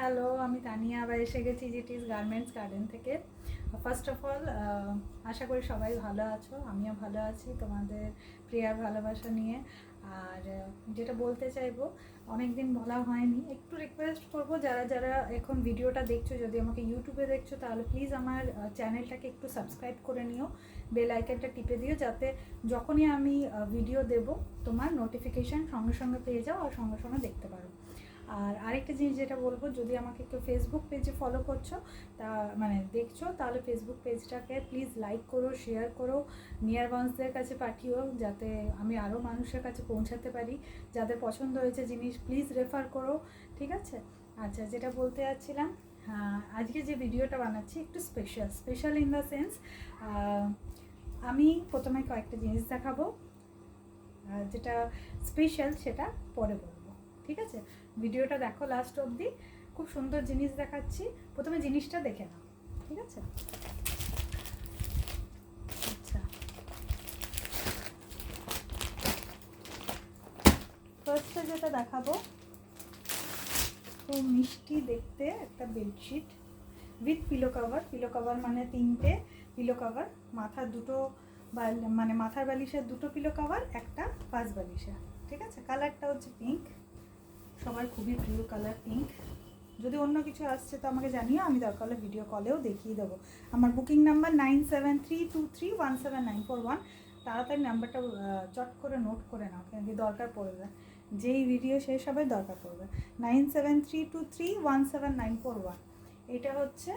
Hello, আমি তানিয়া আবার এসে গেছি জিটিস গার্মেন্টস গার্ডেন থেকে। ফার্স্ট অফ অল আশা করি সবাই ভালো আছো, আমিও ভালো আছি তোমাদের প্রিয়ার ভালোবাসা নিয়ে। আর যেটা বলতে চাইবো, অনেক দিন বলা হয়নি, একটু রিকোয়েস্ট করব যারা যারা এখন ভিডিওটা দেখছো, যদি আমাকে ইউটিউবে দেখছো তাহলে প্লিজ আমার চ্যানেলটাকে একটু সাবস্ক্রাইব করে নিও, বেল আইকনটা টিপে দিও, যাতে যখনই আমি ভিডিও দেব তোমার নোটিফিকেশান সঙ্গে সঙ্গে পেয়ে যাও আর সঙ্গে সঙ্গে দেখতে পারো। আর আরেকটা জিনিস যেটা বলবো, যদি আমাকে কেউ ফেসবুক পেজে ফলো করছো তা মানে দেখছো, তাহলে ফেসবুক পেজটাকে প্লিজ লাইক করো, শেয়ার করো, নিয়ার ওয়ান্সদের কাছে পাঠিও, যাতে আমি আরও মানুষের কাছে পৌঁছাতে পারি। যাদের পছন্দ হয়েছে জিনিস প্লিজ রেফার করো, ঠিক আছে? আচ্ছা, যেটা বলতে যাচ্ছিলাম, আজকে যে ভিডিওটা বানাচ্ছি একটু স্পেশাল ইন দ্য সেন্স, আমি প্রথমে কয়েকটা জিনিস দেখাবো, যেটা স্পেশাল সেটা পরে বলবো, ঠিক আছে? ভিডিওটা দেখো লাস্ট অবধি, খুব সুন্দর জিনিস দেখাচ্ছি, প্রথমে জিনিসটা দেখে নাও, ঠিক আছে? আচ্ছা, ফার্স্টে যেটা দেখাবো, খুব মিষ্টি দেখতে একটা বেডশিট উইথ পিলো কভার মানে 3টে পিলো কভার, মাথার দুটো মানে মাথার বালিশের 2টো পিলো কভার, একটা পাশ বালিশের, ঠিক আছে? কালারটা হচ্ছে পিঙ্ক, সবার খুবই প্রিয় কালার পিঙ্ক। যদি অন্য কিছু আসছে তো আমাকে জানিও, আমি দরকার হলে ভিডিও কলেও দেখিয়ে দেবো। আমার বুকিং নাম্বার 9732317941। তাড়াতাড়ি নাম্বারটা চট করে নোট করে নাও, কেন কি দরকার পড়বে, যেই ভিডিও শেষ হবে দরকার পড়বে। 9732317941। এটা হচ্ছে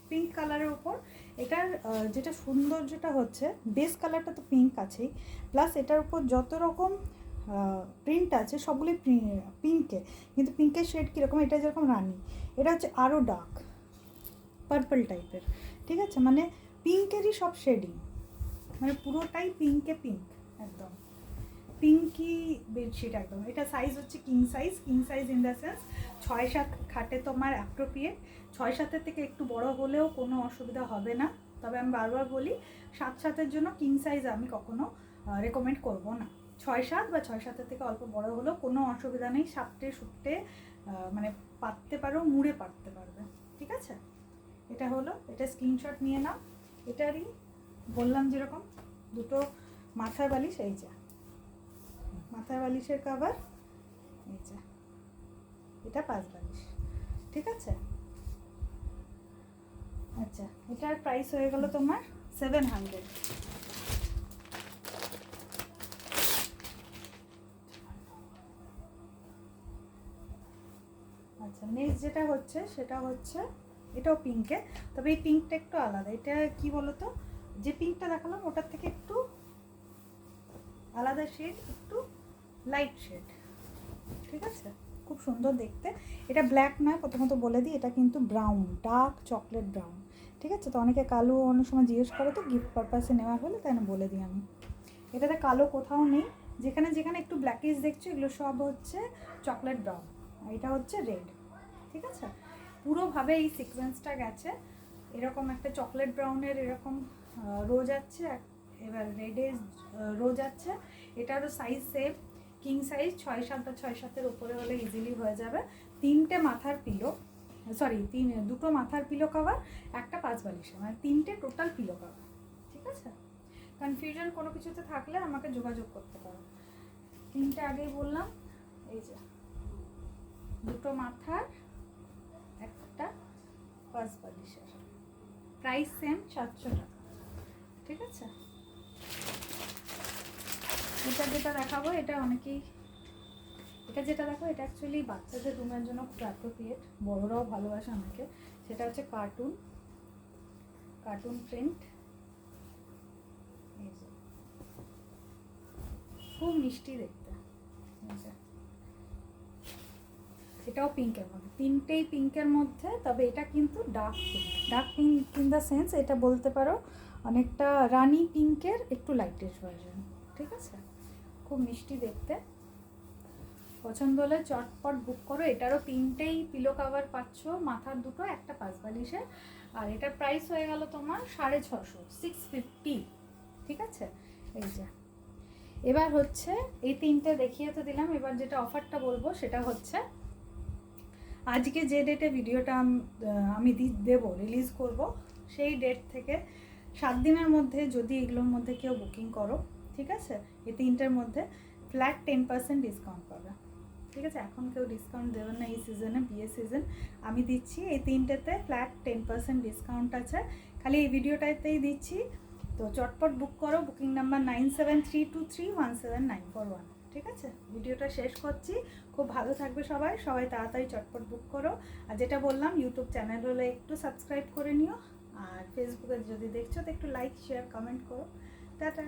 পিঙ্ক কালারের ওপর। এটার যেটা সৌন্দর্যটা হচ্ছে, বেস কালারটা তো পিঙ্ক আছেই, প্লাস এটার উপর যত রকম প্রিন্ট আছে সবগুলোই পিঙ্কে, কিন্তু পিঙ্কের শেড কীরকম, এটা যেরকম রানি, এটা হচ্ছে আরও ডার্ক পার্পল টাইপের, ঠিক আছে? মানে পিঙ্কেরই সব শেডিং, মানে পুরোটাই পিঙ্ক একদম পিঙ্কি বেডশিট একদম। এটা সাইজ হচ্ছে king size in the sense 6-7 খাটে তোমার অ্যাপ্রোপ্রিয়েট। 6-7-এর থেকে একটু বড় হলেও কোনো অসুবিধা হবে না, তবে আমি বারবার বলি 7-7-এর জন্য কিং সাইজ আমি কখনো রেকমেন্ড করব না। 6-7 বা 6-7-এর থেকে অল্প বড় হলেও কোনো অসুবিধা নেই, সুটে মানে পাততে পারো, মুড়ে পাততে পারবে, ঠিক আছে? এটা হলো, এটা স্ক্রিনশট নিয়ে নাও। এটারই বললাম যেরকম 2টো মাথার বালিশ, এই যে মাথার বালিশের কভার, এই যে এটা পাশ বালিশ, ঠিক আছে? আচ্ছা, এটার প্রাইস হয়ে গেল তোমার 700। আচ্ছা, নেক্সট যেটা হচ্ছে সেটা হচ্ছে, এটাও পিঙ্কে, তবে এই পিঙ্কটা একটু আলাদা। এটা কি বলতো, যে পিঙ্কটা দেখালাম ওটার থেকে একটু আলাদা শেড, একটু লাইট শেড, ঠিক আছে? খুব সুন্দর দেখতে। এটা ব্ল্যাক নয়, প্রথমত বলে দিই, এটা কিন্তু ব্রাউন, ডার্ক চকলেট ব্রাউন, ঠিক আছে? তো অনেকে কালো অনেক সময় জিজ্ঞেস করে, তো গিফট পারপাসে নেওয়ার হলে তাই না বলে দিই আমি। এটাতে কালো কোথাও নেই, যেখানে যেখানে একটু ব্ল্যাকিশ দেখছো এগুলো সব হচ্ছে চকলেট ব্রাউন, আর এটা হচ্ছে রেড, ঠিক আছে? পুরোভাবে এই সিকোয়েন্সটা গেছে, এরকম একটা চকলেট ব্রাউনের এরকম রো যাচ্ছে, এবার রেডের রো যাচ্ছে। এটারও সাইজ সেম, কিং সাইজ, 6-7 বা 6-7-এর উপরে হলে ইজিলি হয়ে যাবে। 3টে মাথার পিলো, সরি 2টো মাথার পিলো কভার, একটা পাঁচ বালিশে, মানে 3টে টোটাল পিলো কভার, ঠিক আছে? কনফিউশন কোনো কিছুতে থাকলে আমাকে যোগাযোগ করতে পারো। 3টে আগেই বললাম, এই যে 2টো মাথার, একটা পাঁচ বালিশের, প্রাইস সেম 700 টাকা, ঠিক আছে? এটা যেটা দেখাবো, এটা অনেকেই, এটা যেটা দেখো এটা অ্যাকচুয়ালি বাচ্চাদের রুমের জন্য খুব অ্যাপ্রোপ্রিয়েট, বড়রাও ভালোবাসে অনেকে। সেটা হচ্ছে কার্টুন প্রিন্ট, খুব মিষ্টি দেখতে। এটাও পিঙ্কের মধ্যে, 3টেই পিঙ্কের মধ্যে, তবে এটা কিন্তু dark pink in the sense, এটা বলতে পারো অনেকটা রানি পিঙ্কের একটু লাইটেস্ট ভার্জন, ঠিক আছে? খুব মিষ্টি দেখতে। পছন্দ হলে চটপট বুক করো। এটারও 3টেই পিলো কভার পাচ্ছ, মাথার 2টো, একটা পাঁচ বালিশের, আর এটার প্রাইস হয়ে গেল তোমার 650, 650, ঠিক আছে? এই যে এবার হচ্ছে এই 3টে দেখিয়ে তো দিলাম, এবার যেটা অফারটা বলবো সেটা হচ্ছে, আজকে যে ডেটে ভিডিওটা আমি দেবো, রিলিজ করব, সেই ডেট থেকে 7 দিনের মধ্যে যদি এগুলোর মধ্যে কেউ বুকিং করো, ঠিক আছে, এই 3টের মধ্যে ফ্ল্যাট 10% ডিসকাউন্ট পাবে। ঠিক আছে, এখন কেউ ডিসকাউন্ট দেবেন না এই সিজনে, বিয়ে সিজন, আমি দিচ্ছি এই 3টেতে ফ্ল্যাট 10% ডিসকাউন্ট আছে, খালি এই ভিডিওটাতেই দিচ্ছি। তো চটপট বুক করো, বুকিং নাম্বার 9732317941। ঠিক আছে, ভিডিওটা শেষ করছি। খুব ভালো থাকবে সবাই, সবাই তাড়াতাড়ি চটপট বুক করো। আর যেটা বললাম, ইউটিউব চ্যানেল হলে একটু সাবস্ক্রাইব করে নিও, আর ফেসবুকে যদি দেখছো তো একটু লাইক শেয়ার কমেন্ট করো। টাটা।